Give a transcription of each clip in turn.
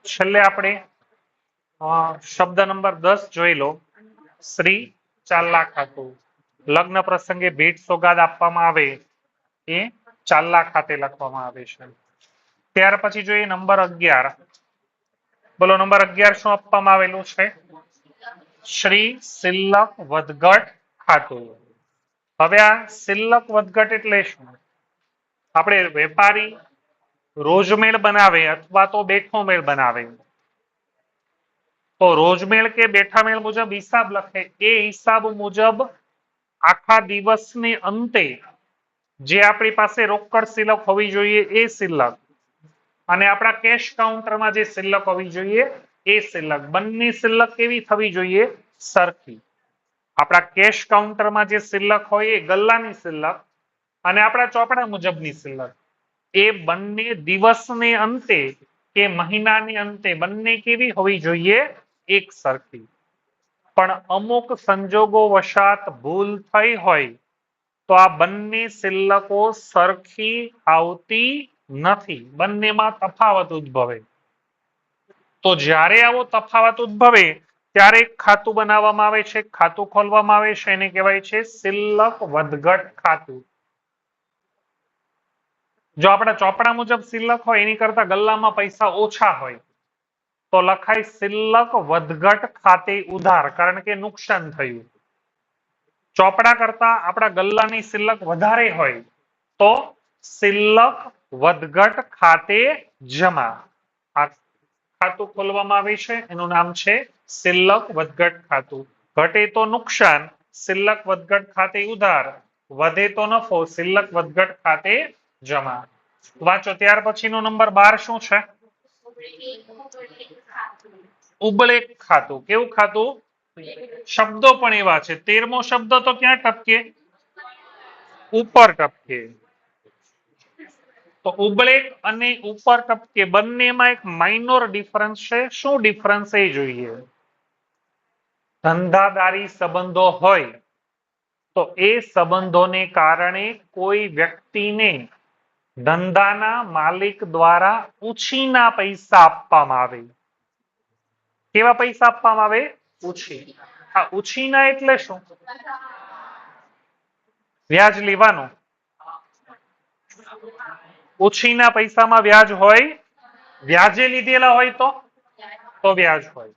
છેલ્લે આપણે શબ્દ નંબર 10 જોઈ લો. શ્રી ચાલ્લા ખાતું. લગ્ન પ્રસંગે ભેટ સોગાદ આપવામાં આવે એ ચાલ્લા ખાતે લખવામાં આવે છે. ત્યાર પછી જોઈએ નંબર 11. બોલો નંબર 11 શું આપવામાં આવેલું છે? શ્રી સિલ્લક વધઘટ ખાતું. હવે આ સિલ્લક વધઘટ એટલે શું? આપણે વેપારી રોજમેળ બનાવે અથવા તો બેઠો મેળ બનાવે તો રોજમેળ કે બેઠા મેળ મુજબ હિસાબ લખે. એ હિસાબ મુજબ આખા દિવસની અંતે જે આપણી પાસે રોકડ સિલક હોવી જોઈએ એ સિલક અને આપણા કેશ કાઉન્ટરમાં જે સિલક હોવી જોઈએ એ સિલક, બંને સિલક કેવી થવી જોઈએ? સરખી. આપણા કેશ કાઉન્ટરમાં જે સિલક હોય એ ગલ્લાની સિલક અને આપણા ચોપડા મુજબની સિલક એ બંને દિવસને અંતે કે મહિનાની અંતે બંને કેવી હોવી જોઈએ? એક સરખી. પણ અમુક સંજોગો વશાત ભૂલ થઈ હોય તો આ બંને સિલ્લકો સરખી આવતી નથી, બંનેમાં તફાવત ઉદ્ભવે. તો જ્યારે આવો તફાવત ઉદ્ભવે ત્યારે ખાતું બનાવવામાં આવે છે, ખાતું ખોલવામાં આવે છે, એને કહેવાય છે સિલ્લક વધઘટ ખાતું. જો આપણા ચોપડા મુજબ સિલ્લક હોય એની કરતા ગલ્લામાં પૈસા ઓછા હોય તો લખાય સિલ્લક વધઘટ ખાતે ઉધાર, કારણ કે નુકસાન થયું. ચોપડા કરતા આપણા ગલ્લાની સિલ્લક વધારે હોય તો સિલ્લક વધઘટ ખાતે જમા. આ ખાતું ખોલવામાં આવે છે એનું નામ છે સિલ્લક વધઘટ ખાતું. ઘટે તો નુકસાન, સિલ્લક વધઘટ ખાતે ઉધાર. વધે તો નફો, સિલ્લક વધઘટ ખાતે જમા. વાંચો ત્યાર પછીનો નંબર 12 શું છે? ઉબળેક ખાતું. કેવું ખાતું? શબ્દો પણ એવા છે. 13મો શબ્દ તો ક્યાં ટપકે? ઉપર ટપકે. તો ઉબળેક અને ઉપર ટપકે બંનેમાં એક માઇનોર ડિફરન્સ છે. શું ડિફરન્સ એ જોઈએ? ધંધાદારી સંબંધો હોય તો એ સંબંધોને કારણે કોઈ વ્યક્તિને ધંધાના માલિક દ્વારા ઉછીના પૈસા આપવામાં આવે. કેવા પૈસા આપવામાં આવે? ઉછી. આ ઉછીના એટલે શું? વ્યાજ લેવાનું. ઉછીના પૈસામાં વ્યાજ હોય? વ્યાજે લીધેલા હોય તો વ્યાજ હોય.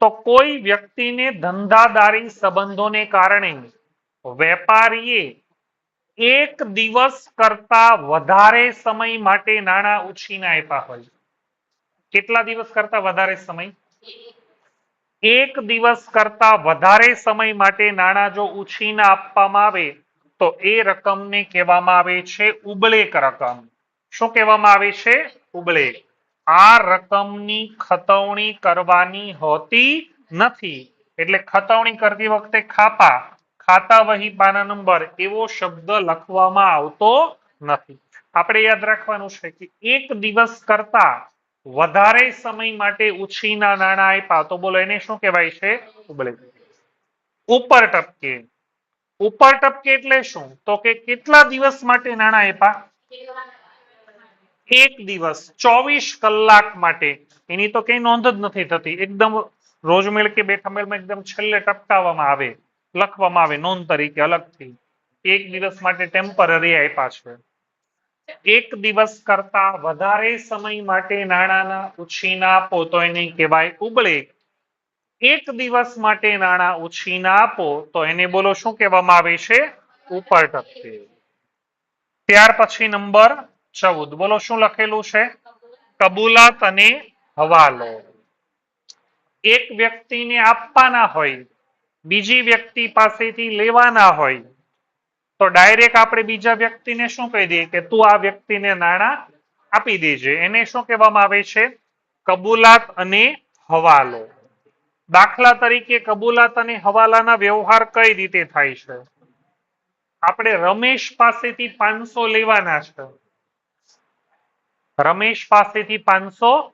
તો કોઈ વ્યક્તિને ધંધાદારી સંબંધોને કારણે વેપારીએ એક દિવસ કરતા વધારે સમય માટે નાણાં ઉછીના આપ્યા હોય. કેટલા દિવસ કરતા વધારે સમય? એક દિવસ કરતા વધારે સમય માટે નાણાં જો ઉછીના આપવામાં આવે તો એ રકમને કહેવામાં આવે છે ઉબળેક રકમ. શું કહેવામાં આવે છે? ઉબળેક. આ રકમની ખતવણી કરવાની હોતી નથી. એટલે ખતવણી કરતી વખતે ખાપા, ખાતા વહી પાના નંબર એવો શબ્દ લખવામાં આવતો નથી. આપણે યાદ રાખવાનું છે કે એક દિવસ કરતા વધારે સમય માટે ઉછીના નાણાં આપ્યા તો બોલો એને શું કહેવાય છે? ઉબળેક. ઉપર ટપકે. ઉપર ટપકે એટલે શું? તો કે કેટલા દિવસ માટે નાણાં આપ્યા? એક દિવસ, 24 કલાક માટે. એની તો કઈ નોંધ જ નથી થતી. એકદમ રોજમેળ કે બેઠા મેળમાં એકદમ છેલ્લે ટપકાવવામાં આવે, લખવામાં આવે નોંધ તરીકે અલગથી. એક દિવસ માટે ટેમ્પરરી આપ્યા છે. એક દિવસ કરતા વધારે સમય માટે નાણાંના ઉછીના આપો તો એને કહેવાય ઉબળેક. એક દિવસ માટે નાણાં ઉછીના આપો તો એને બોલો શું કહેવામાં આવે છે? ઉપર ટપકે. ત્યાર પછી નંબર 14. બોલો શું લખેલું છે? કબૂલાત અને હવાલો. એક વ્યક્તિને આપવાના હોય, બીજી વ્યક્તિ પાસેથી લેવાના હોય તો ડાયરેક્ટ આપણે બીજા વ્યક્તિને શું કહી દઈએ કે તું આ વ્યક્તિને નાણાં આપી દેજે. એને શું કહેવામાં આવે છે? કબૂલાત અને હવાલો. દાખલા તરીકે કબૂલાત અને હવાલાના વ્યવહાર કઈ રીતે થાય છે? આપણે રમેશ પાસેથી 500 લેવાના છે. રમેશ પાસેથી 500,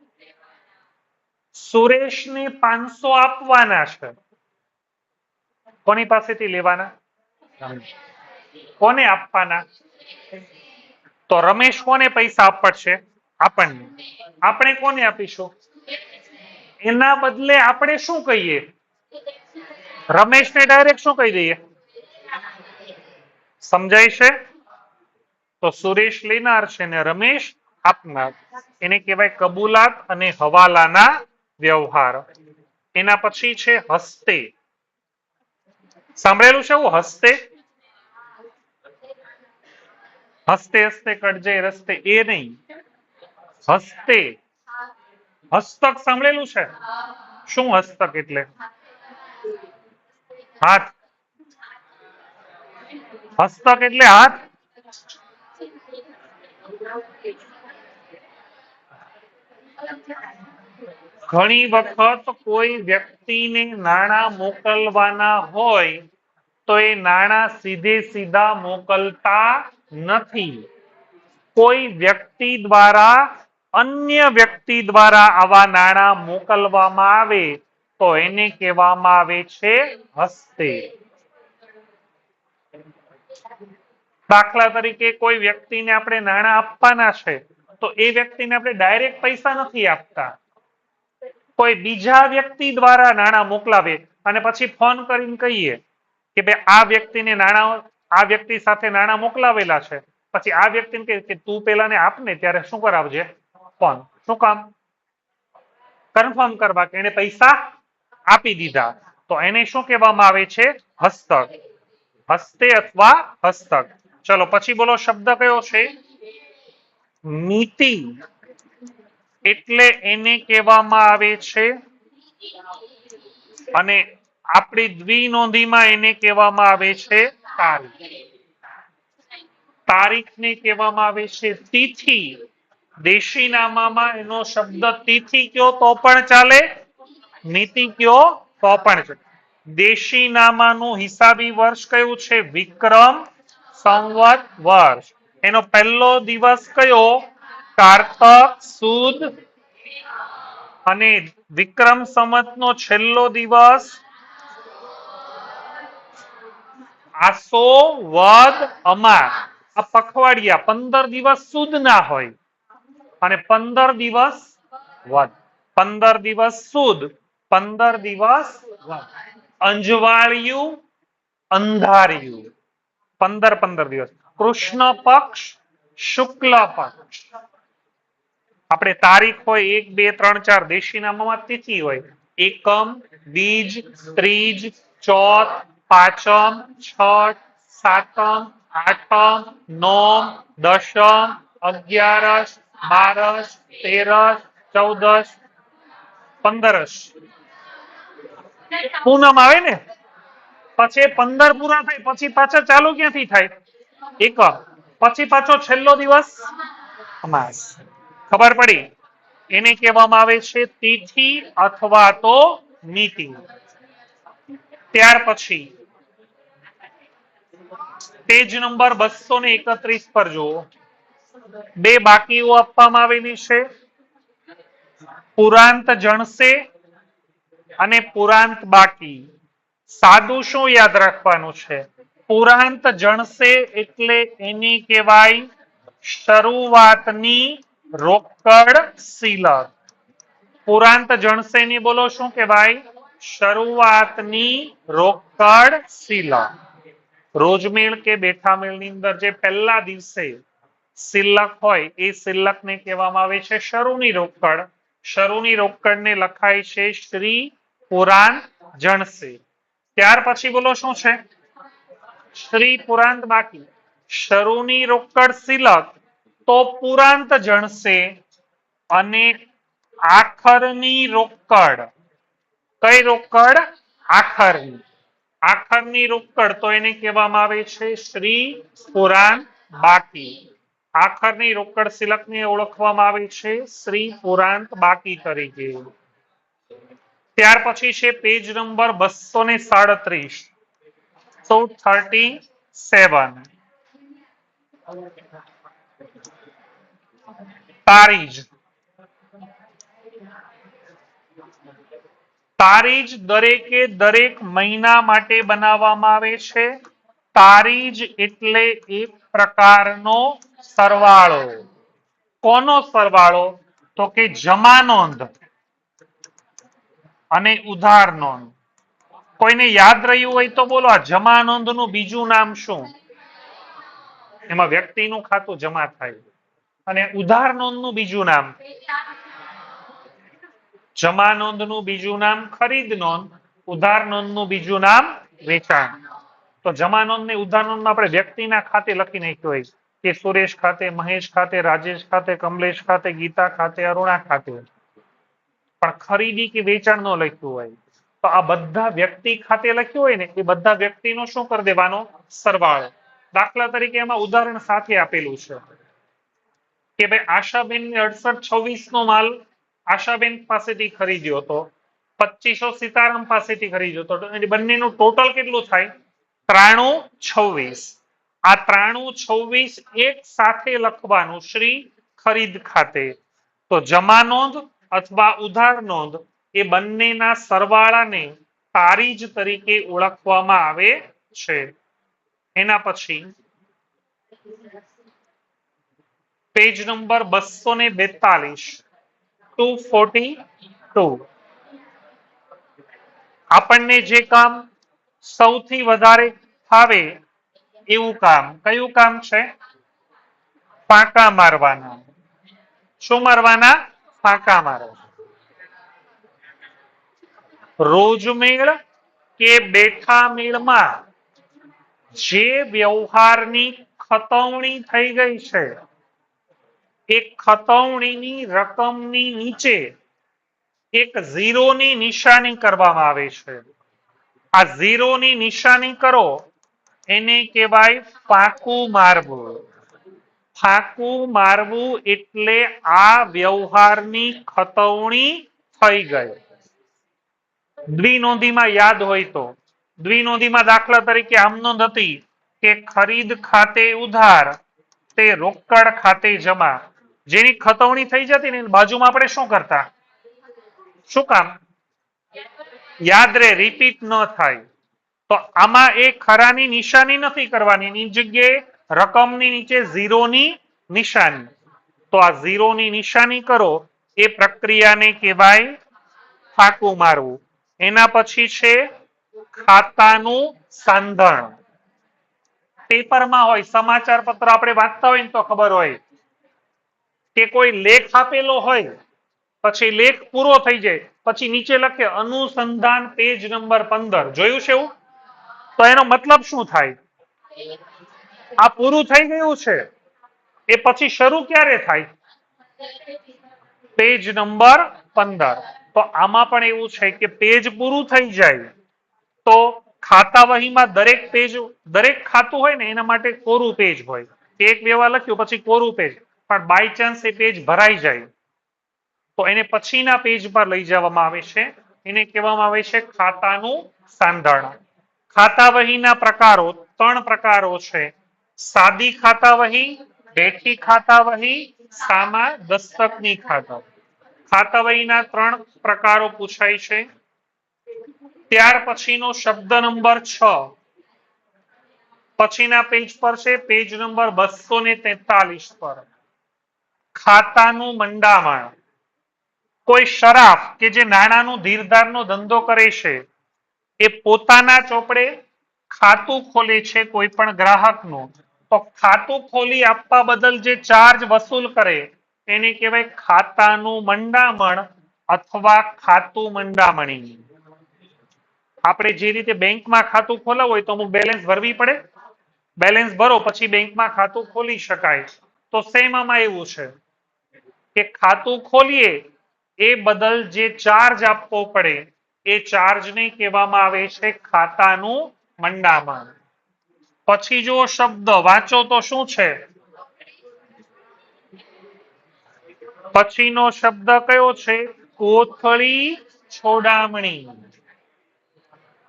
સુરેશને 500 આપવાના છે. કોની પાસેથી લેવાના? કોને આપવાના? તો રમેશ કોને પૈસા આપશે? આપણને, આપણે કોને આપીશું? એના બદલે આપણે શું કહીએ? રમેશને ડાયરેક્ટ શું કહી દઈએ? સમજાય છે? તો સુરેશ લેનાર છે ને રમેશ આપનાર, એને કહેવાય કબૂલાત અને હવાલાના વ્યવહાર. એના પછી છે હસ્તે. સાંભળેલું છે એવું હસ્તે? હસ્તે હસ્તે કટજે રસ્તે, એ નહીં, હસ્તે. હસ્તક સાંભળેલું છે? શું હસ્તક એટલે? હાથ. હસ્તક એટલે હાથ. ઘણી વખત કોઈ વ્યક્તિને નાણાં મોકલવાના હોય તો એ નાણાં સીધે સીધા મોકલતા નથી. કોઈ વ્યક્તિ દ્વારા અન્ય વ્યક્તિ દ્વારા આવા નાણાં મોકલવામાં આવે તો એને કહેવામાં આવે છે હસ્તે. દાખલા તરીકે કોઈ વ્યક્તિને આપણે નાણાં આપવાના છે તો એ વ્યક્તિને આપણે ડાયરેક્ટ પૈસા નથી આપતા, કોઈ બીજા વ્યક્તિ દ્વારા નાણાં મોકલાવે અને પછી ફોન કરીને કહીએ કે ભાઈ આ વ્યક્તિને નાણાં, આ વ્યક્તિ સાથે નાણાં મોકલાવેલા છે, પછી આ વ્યક્તિને કહે કે તું પેલાને આપને ત્યારે શું કરાવજે? ફોન. શું કામ? કન્ફર્મ કરવા કે એને પૈસા આપી દીધા. તો એને શું કહેવામાં આવે છે? હસ્તક. હસ્તે અથવા હસ્તક. ચલો પછી બોલો શબ્દ કયો છે? નીતિ. એટલે એને કહેવામાં આવે છે, અને આપણી દ્વિનોંધીમાં એને કહેવામાં આવે છે તારીખ. તારીખને કહેવામાં આવે છે તિથિ. દેશીનામામાં એનો શબ્દ તિથિ કયો તો પણ ચાલે, નીતિ કયો તો પણ ચાલે. દેશીનામાનું હિસાબી વર્ષ કયું છે? વિક્રમ સંવત વર્ષ. એનો પહેલો દિવસ કયો? કારતક સુદ. અને વિક્રમ સંવતનો છેલ્લો દિવસ આસો વદ અમાસ. આ પખવાડિયા 15 દિવસ સુદ ના હોય અને 15 દિવસ વદ. 15 દિવસ સુદ, 15 દિવસ વદ. અંજવાળિયું, અંધારિયું, 15 દિવસ. કૃષ્ણ પક્ષ, શુક્લ પક્ષ. આપણે તારીખ હોય 1 2 3 4, દેશીનામામાં તિથિ હોય એકમ, બીજ, ત્રીજ, ચોથ, પાંચમ, છઠ, સાતમ, આઠમ, નોમ, દશમ, અગિયારસ, બારસ, તેરસ, ચૌદસ, પંદરસ. પૂનમ આવે ને પછી 15 પૂરા થાય પછી પાછા ચાલુ ક્યાંથી થાય? એકમ. પછી પાછો છેલ્લો દિવસ અમાસ. ખબર પડી? એને કહેવામાં આવે છે તિથિ અથવા તો નીતિ. ત્યાર પછી પેજ નંબર 231 પર જુઓ. બે બાકીઓ આપવામાં આવેલી છે, પુરાંત જણસે અને પુરાંત બાકી. સાદું શું યાદ રાખવાનું છે? પુરાંત જણસે એટલે એની કહેવાય શરૂઆતની રોકડ શિલક. પુરાંત જણસે ની બોલો શું કહેવાય? શરૂઆતની રોકડ શિલક. રોજમેળ કે બેઠામેળની અંદર જે પહેલા દિવસે શિલ્લક હોય એ શિલ્લકને કહેવામાં આવે છે શરૂની રોકડ. શરૂની રોકડને લખાય છે શ્રી પુરાંત જણસે. ત્યાર પછી બોલો શું છે? શ્રી પુરાંત બાકી. શરૂની રોકડ શિલક તો પુરાંત જણસે, અને આખરની રોકડ. કઈ રોકડ? આખરની. આખરની રોકડ તો એને કહેવામાં આવે છે શ્રી પુરાંત બાકી. આખરની રોકડ શિલકને ઓળખવામાં આવે છે શ્રી પુરાંત બાકી તરીકે. ત્યાર પછી છે પેજ નંબર 237. 237. તારીજ. તારીજ દરેકે દરેક મહિના માટે બનાવવામાં આવે છે. તારીજ એટલે એક પ્રકારનો સરવાળો. કોનો સરવાળો? તો કે જમા નોંધ અને ઉધાર નોંધ. કોઈને યાદ રહ્યું હોય તો બોલો, આ જમા નોંધ નું બીજું નામ શું? એમાં વ્યક્તિનું ખાતું જમા થાય. અને ઉધાર નોંધ નું બીજું નામ? જમા નોંધ નું બીજું નામ ખરીદ નોંધ, ઉધાર નોંધ નું બીજું નામ વેચાણ. તો જમા નોંધ ને ઉધાર નોંધ આપણે વ્યક્તિના ખાતે લખી નાખ્યું હોય કે સુરેશ ખાતે, મહેશ ખાતે, રાજેશ ખાતે, કમલેશ ખાતે, ગીતા ખાતે, અરુણા ખાતે. પણ ખરીદી કે વેચાણ નો લખ્યું હોય તો આ બધા વ્યક્તિ ખાતે લખ્યું હોય ને એ બધા વ્યક્તિનો શું કરી દેવાનો? સરવાળો. દાખલા તરીકે એમાં ઉદાહરણ સાથે આપેલું છે કે ભાઈ આશાબેન ને 6826 નો માલ આશાબેન પાસેથી ખરીદ્યો હતો, 2500 સીતારામ પાસેથી ખરીદ્યો હતો, બંનેનું ટોટલ કેટલું થાય? 9326. આ 9326 એક સાથે લખવાનું શ્રી ખરીદ ખાતે. તો જમા નોંધ અથવા ઉધાર નોંધ એ બંનેના સરવાળાને તારીજ તરીકે ઓળખવામાં આવે છે. એના પછી પેજ નંબર 242, 242. આપણને જે કામ સૌથી વધારે ફાવે એવું કામ કયું કામ છે? ફાંકા મારવાના. શું મારવાના? ફાંકા મારવાના. રોજમેળ કે બેઠા મેળમાં જે વ્યવહારની ખતવણી થઈ ગઈ છે એ ખતવણીની રકમની નીચે એક ઝીરોની નિશાની કરવામાં આવે છે. આ ઝીરોની નિશાની કરો એને કહેવાય ફાંકું મારવું. ફાંકું મારવું એટલે આ વ્યવહારની ખતવણી થઈ ગઈ. દ્વિનોંધીમાં યાદ હોય તો દ્વિનોંધીમાં દાખલા તરીકે આમ નોંધ હતી કે ખરીદ ખાતે ઉધાર તે રોકડ ખાતે જમા. જેની ખતવણી થઈ જતી ને બાજુમાં આપણે શું કરતા? શું કામ? યાદ રે, રિપીટ ન થાય. તો આમાં એ ખરાની નિશાની નથી કરવાની, એની જગ્યાએ રકમની નીચે ઝીરોની નિશાની. તો આ ઝીરોની નિશાની કરો એ પ્રક્રિયાને કહેવાય ફાંકું મારવું. એના પછી છે ખાતાનું સાંધણ. પેપરમાં હોય, સમાચાર પત્ર આપણે વાંચતા હોય ને તો ખબર હોય કે કોઈ લેખ આપેલો હોય, પછી લેખ પૂરો થઈ જાય પછી નીચે લખે અનુસંધાન પેજ નંબર 15. જોયું છે એવું? તો એનો મતલબ શું થાય? આ પૂરું થઈ ગયું છે. એ પછી શરૂ ક્યારે થાય? Page number 15. તો આમાં પણ એવું છે કે પેજ પૂરું થઈ જાય તો ખાતા વહીમાં દરેક પેજ, દરેક ખાતું હોય ને એના માટે કોરું પેજ હોય. એક વ્યવહાર લખ્યું પછી કોરું પેજ, પણ બાય ચાન્સ એ પેજ ભરાઈ જાય તો એને પછીના પેજ પર લઈ જવામાં આવે છે. એને કહેવામાં આવે છે ખાતાનું સાંધણ. ખાતા વહીના પ્રકારો 3 પ્રકારો છે: સાદી ખાતા વહી, બેઠી ખાતા વહી, સામા દસ્તકની ખાતા. ખાતા વહીના 3 પ્રકારો પૂછાય છે. ત્યાર પછીનો શબ્દ નંબર 6 પછીના પેજ પર છે, પેજ નંબર 243 પર. ખાતાનું મંડામણ. કોઈ શરાફ કે જે નાણાંનું ધીરધારનો ધંધો કરે છે એ પોતાના ચોપડે ખાતું ખોલે છે કોઈ પણ ગ્રાહકનું, તો ખાતું ખોલી આપવા બદલ જે ચાર્જ વસૂલ કરે એને કહેવાય ખાતાનું મંડામણ અથવા ખાતું મંડામણી. આપણે જે રીતે બેંકમાં ખાતું ખોલાવવું હોય તો અમુક બેલેન્સ ભરવી પડે. બેલેન્સ ભરો પછી બેંકમાં ખાતું ખોલી શકાય. તો સેમ આમાં એવું છે કે ખાતું ખોલીએ એ બદલ જે ચાર્જ આપવો પડે એ ચાર્જને કહેવામાં આવે છે ખાતાનું મંડામણ. પછી જો શબ્દ વાંચો તો શું છે? પછીનો શબ્દ કયો છે? કોથળી છોડામણી.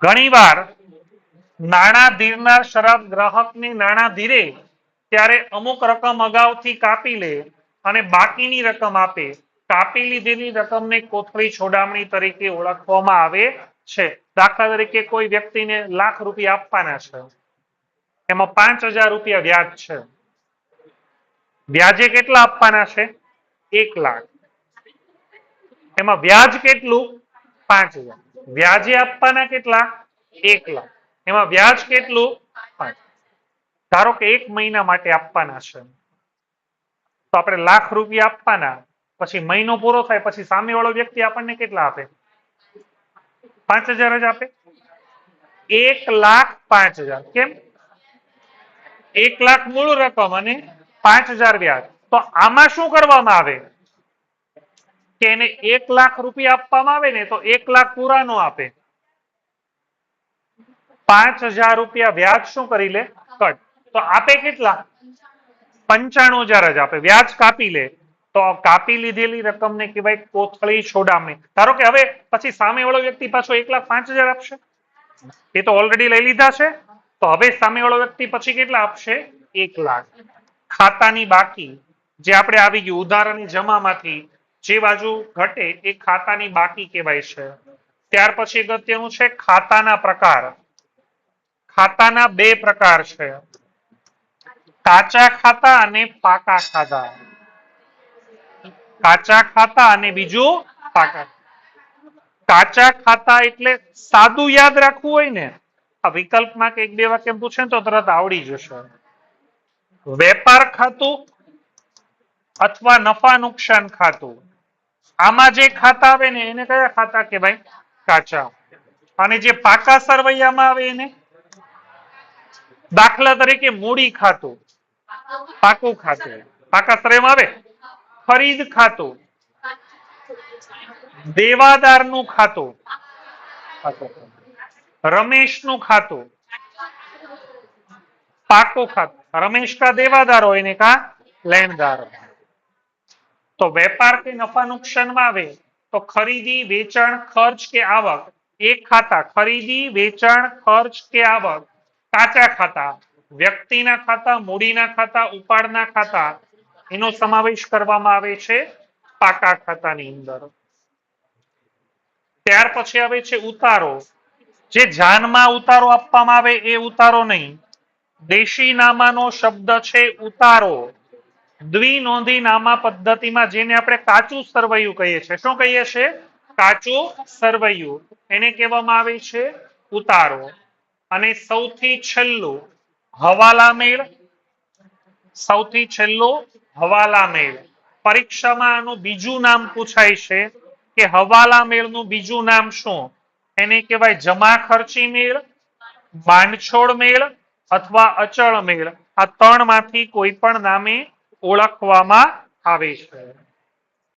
ઘણીવાર નાણાં ધીરનાર શરાફ ગ્રાહકને નાણાં ધીરે ત્યારે અમુક રકમ અગાઉથી કાપી લે અને બાકીની રકમ આપે. કાપી લીધેલી રકમને કોથળી છોડામણી તરીકે ઓળખવામાં આવે છે. દાખલા તરીકે કોઈ વ્યક્તિને ₹1,00,000 આપવાના છે, એમાં ₹5,000 વ્યાજ છે. વ્યાજે કેટલા આપવાના છે? 1 લાખ. એમાં વ્યાજ કેટલું? 5000. વ્યાજે આપવાના કેટલા? 1 લાખ. એમાં વ્યાજ કેટલું? 5. ધારો કે 1 મહિના માટે આપવાના છે, તો આપણે લાખ રૂપિયા આપવાના, પછી મહિનો પૂરો થાય પછી સામેવાળો વ્યક્તિ આપણને કેટલા આપે? 5000 જ આપે. 1,05,000. કેમ? 1 લાખ મૂળ રકમ અને 5000 વ્યાજ. તો આમાં શું કરવામાં આવે કે એને 1 લાખ રૂપિયા આપવામાં આવે ને તો 1 લાખ પૂરા નો આપે, 5000 રૂપિયા વ્યાજ શું કરી લે? કટ. તો આપે કેટલા? 95,000 જ આપે. વ્યાજ કાપી લે. તો કાપી લીધેલી રકમને કહેવાય કોથળી છોડામણી. ધારો કે હવે પછી સામેવાળો વ્યક્તિ પાછો 1,05,000 આપશે, એ તો ઓલરેડી લઈ લીધા છે, તો હવે સામેવાળો વ્યક્તિ પછી કેટલા આપશે? 1 લાખ. ખાતાની બાકી જે આપણે આવી ગયું ઉધારની જમામાંથી જે બાજુ ઘટે એ ખાતાની બાકી કહેવાય છે. ત્યાર પછી અગત્યનું છે ખાતાના પ્રકાર. ખાતાના 2 પ્રકાર છે, કાચા ખાતા અને પાકા ખાતા. કાચા ખાતા અને બીજું પાકા. કાચા ખાતા એટલે સાદું યાદ રાખવું હોય ને, આ વિકલ્પમાં કે 1-2 વાક્ય પૂછે ને તો તરત આવડી જશે. વેપાર ખાતું અથવા નફા નુકસાન ખાતું. આમાં જે ખાતા આવે ને એને કયા ખાતા કહેવાય? કાચા. અને જે પાકા સરવૈયામાં આવે એને? દાખલા તરીકે મૂડી ખાતું, પાકું ખાતું. પાકા સરવૈયામાં આવે. ખરીદ ખાતું, દેવાદારનું ખાતું, રમેશનું ખાતું, પાકું ખાતું. રમેશ કા દેવાદાર હોય ને કા લેણદાર. તો વેપાર કે નફા નુકસાનમાં આવે તો ખરીદી, વેચાણ, ખર્ચ કે આવક એ ખાતા. ખરીદી, વેચાણ, ખર્ચ કે આવક કાચા ખાતા. વ્યક્તિના ખાતા, મૂડીના ખાતા, ઉપાડના ખાતા એનો સમાવેશ કરવામાં આવે છે પાકા ખાતાની અંદર. ત્યાર પછી આવે છે ઉતારો. જે જાનમાં ઉતારો આપવામાં આવે એ ઉતારો નહીં. દેશી નામાનો શબ્દ છે ઉતારો. દ્વિનોંધી નામા પદ્ધતિમાં જેને આપણે કાચું સરવૈયું કહીએ છીએ. શું કહીએ છીએ? કાચું સરવૈયું. એને કહેવામાં આવે છે ઉતારો. અને સૌથી છેલ્લું હવાલા મેળ. સૌથી છેલ્લું હવાલા મેળ. પરીક્ષામાં આનું બીજું નામ પૂછાય છે કે હવાલા મેળનું બીજું નામ શું? એને કહેવાય જમા ખર્ચી મેળ, બાંધછોડ મેળ અથવા અચળ મેળ. આ 3 માંથી કોઈ પણ નામે ઓળખવામાં આવે છે.